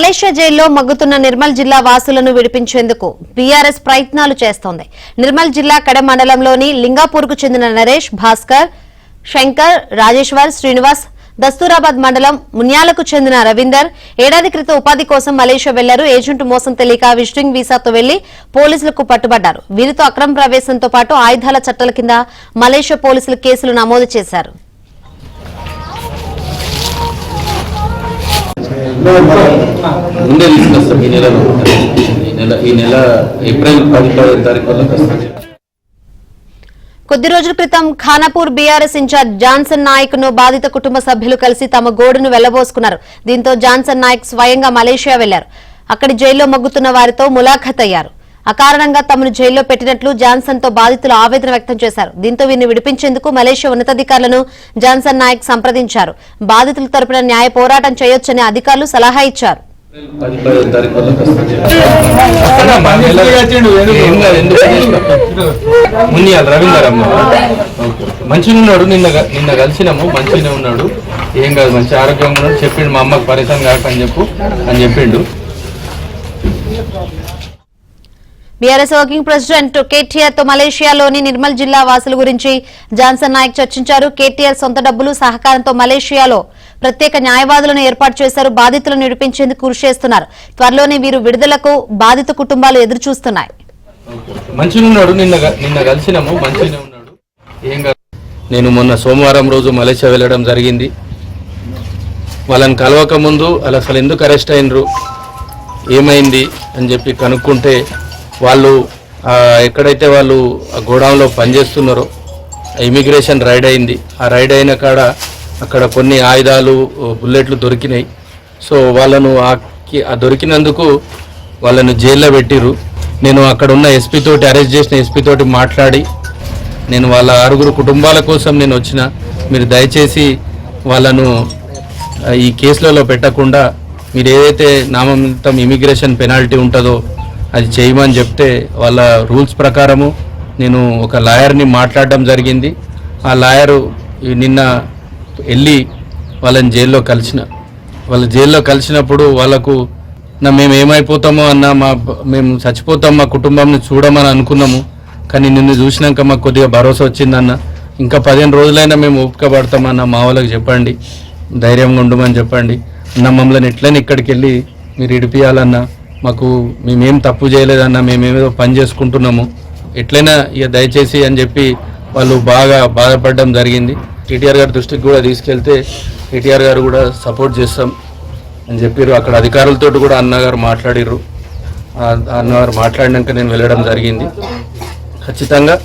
Malaysia జైల్లో మగ్గుతున్న నిర్మల్ జిల్లా వాసులను విడిపించేందుకు BRS ప్రయత్నాలు చేస్తోంది. నిర్మల్ జిల్లా కడ మండలంలోని లింగాపూర్కు చెందిన నరేష్, భాస్కర్, శంకర్, రాజేశ్వర్, శ్రీనివాస్, దస్తూరాబాద్ మండలం మున్యాలకు చెందిన రవీందర్ ఏడాది క్రితం ఉపాధి కోసం మలేషియా వెళ్లారు. ఏజెంట్ మోసం తెలియక విజిటింగ్ వీసాతో వెళ్లి పోలీసులకు పట్టుబడ్డారు. వీరితో అక్రమ ప్రవేశంతో పాటు ఆయుధాల చట్టాల కింద మలేషియా పోలీసులు కేసులు నమోదు చేశారు. ముందే తీసుకొస్తాం. ఈ నెల ఏప్రిల్ 10 తారీఖు కొద్ది రోజుల క్రితం Khanapur BRS incharge Johnson Naik ను బాధిత కుటుంబ సభ్యులు కలిసి తమ గోడును వెళ్లబోసుకున్నారు. దీంతో జాన్సన్ నాయక్ స్వయంగా మలేషియా వెళ్లారు. అక్కడి జైల్లో మగ్గుతున్న వారితో ములాఖత్ అయ్యారు. అకారణంగా తమను జైల్లో పెట్టినట్లు జాన్సన్ తో బాధితులు ఆవేదన వ్యక్తం చేశారు. దీంతో వీరిని విడిపించేందుకు మలేషియా ఉన్నతాధికారులను జాన్సన్ నాయక్ సంప్రదించారు. బాధితుల తరపున న్యాయ పోరాటం చేయొచ్చని అధికారులు సలహా ఇచ్చారు. మంచిగా ఉన్నాడు. నిన్న కలిసినాము. మంచిగానే ఉన్నాడు. ఏం కాదు, మంచి ఆరోగ్యంగా ఉన్నాడు. చెప్పిండు మా అమ్మకు పరిశాన్ కాక అని చెప్పిండు. బీఆర్ఎస్ వర్కింగ్ ప్రెసిడెంట్ కేటీఆర్ తో మలేషియాలోని నిర్మల్ జిల్లా వాసుల గురించి జాన్సన్ నాయక్ చర్చించారు. కేటీఆర్ సొంత డబ్బులు సహకారంతో మలేషియాలో ప్రత్యేక న్యాయవాదులను ఏర్పాటు చేశారు. బాధితులను విడిపించేందుకు కృషి చేస్తున్నారు. త్వరలోనే వీరు విడుదలకు బాధిత కుటుంబాలు ఎదురు చూస్తున్నాయి. మంచిగా ఉన్నాడు. నిన్న కలిసినాము. మంచిగానే ఉన్నాడు. ఏం కాదు. నేను మొన్న సోమవారం రోజు మలేషియా వెళ్ళడం జరిగింది. వాళ్ళని కలవక ముందు వాళ్ళు అసలు ఎందుకు అరెస్ట్ అయినరు, ఏమైంది అని చెప్పి కనుక్కుంటే వాళ్ళు ఎక్కడైతే వాళ్ళు గోడౌన్లో పనిచేస్తున్నారో ఇమిగ్రేషన్ రైడ్ అయింది. ఆ రైడ్ అయిన కాడ అక్కడ కొన్ని ఆయుధాలు, బుల్లెట్లు దొరికినాయి. సో వాళ్ళను దొరికినందుకు వాళ్ళను జైల్లో పెట్టిరు. నేను అక్కడ ఉన్న ఎస్పీ తోటి, అరెస్ట్ చేసిన ఎస్పీ తోటి మాట్లాడి నేను వాళ్ళ 6 కుటుంబాల కోసం నేను వచ్చిన, మీరు దయచేసి వాళ్ళను ఈ కేసులలో పెట్టకుండా మీరు ఏదైతే నామం ఇమిగ్రేషన్ పెనాల్టీ ఉంటుందో అది చేయమని చెప్తే వాళ్ళ రూల్స్ ప్రకారము నేను ఒక లాయర్ని మాట్లాడడం జరిగింది. ఆ లాయరు నిన్న వెళ్ళి వాళ్ళని జైల్లో కలిసినప్పుడు వాళ్ళకు మేము ఏమైపోతామో అన్న, మేము చచ్చిపోతాం, మా కుటుంబంని చూడమని అనుకున్నాము. కానీ నిన్ను చూసినాక మాకు కొద్దిగా భరోసా వచ్చిందన్న. ఇంకా 15 రోజులైనా మేము ఓపిక పడతామన్న, మా వాళ్ళకి చెప్పండి, ధైర్యంగా ఉండమని చెప్పండి అన్న. మమ్మల్ని ఎట్లయినా ఇక్కడికి వెళ్ళి మీరు ఇడిపియాలన్నా, మాకు మేమేం తప్పు చేయలేదన్నా, మేమేదో పని చేసుకుంటున్నాము, ఎట్లయినా ఇక దయచేసి అని చెప్పి వాళ్ళు బాగా బాధపడడం జరిగింది. కేటీఆర్ గారి దృష్టికి కూడా తీసుకెళ్తే కేటీఆర్ గారు కూడా సపోర్ట్ చేస్తాం అని చెప్పారు. అక్కడ అధికారులతో కూడా అన్నగారు మాట్లాడిర్రు. అన్నగారు మాట్లాడినాక నేను వెళ్ళడం జరిగింది. ఖచ్చితంగా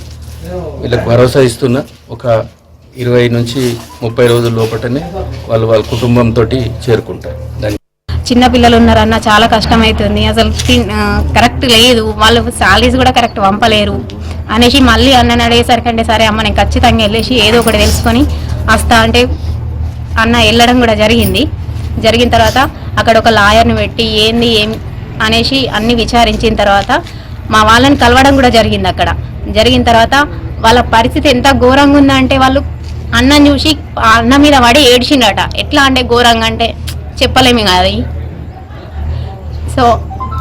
వీళ్ళకి భరోసా ఇస్తున్నా. ఒక 20 నుంచి 30 రోజుల లోపలనే వాళ్ళ కుటుంబంతో చేరుకుంటారు. చిన్న పిల్లలు ఉన్నారన్న, చాలా కష్టమవుతుంది. అసలు కరెక్ట్ లేదు, వాళ్ళు సాలరీస్ కూడా కరెక్ట్ పంపలేరు అనేసి మళ్ళీ అన్నని అడిగేసరికి అంటే సరే అమ్మ నేను ఖచ్చితంగా వెళ్ళేసి ఏదో ఒకటి తెలుసుకొని వస్తా అంటే అన్న వెళ్ళడం కూడా జరిగిన తర్వాత అక్కడ ఒక లాయర్ని పెట్టి ఏంది ఏం అనేసి అన్ని విచారించిన తర్వాత మా వాళ్ళని కలవడం కూడా జరిగింది. అక్కడ జరిగిన తర్వాత వాళ్ళ పరిస్థితి ఎంత ఘోరంగా ఉందంటే వాళ్ళు అన్నం చూసి అన్న మీద పడి ఏడ్చిండట. ఎట్లా అంటే ఘోరంగా అంటే చెప్పలేము అది. సో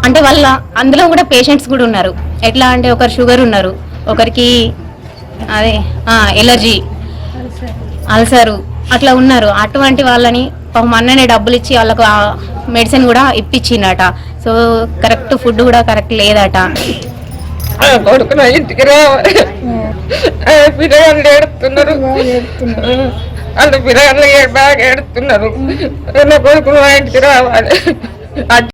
అంటే వాళ్ళ అందులో కూడా పేషెంట్స్ కూడా ఉన్నారు. ఎట్లా అంటే ఒకరు షుగర్ ఉన్నారు, ఒకరికి అదే ఎలర్జీ, అల్సరు అట్లా ఉన్నారు. అటువంటి వాళ్ళని అన్ననే డబ్బులు ఇచ్చి వాళ్ళకు మెడిసిన్ కూడా ఇప్పించిందట. సో కరెక్ట్ ఫుడ్ కూడా కరెక్ట్ లేదట. కొడుకున ఇంటికి రావాలి, పిల్లగాళ్ళు ఏడుతున్నారు, వాళ్ళు పిల్లగాళ్ళు బాగా ఏడుతున్నారు. నా కొడుకును ఇంటికి రావాలి.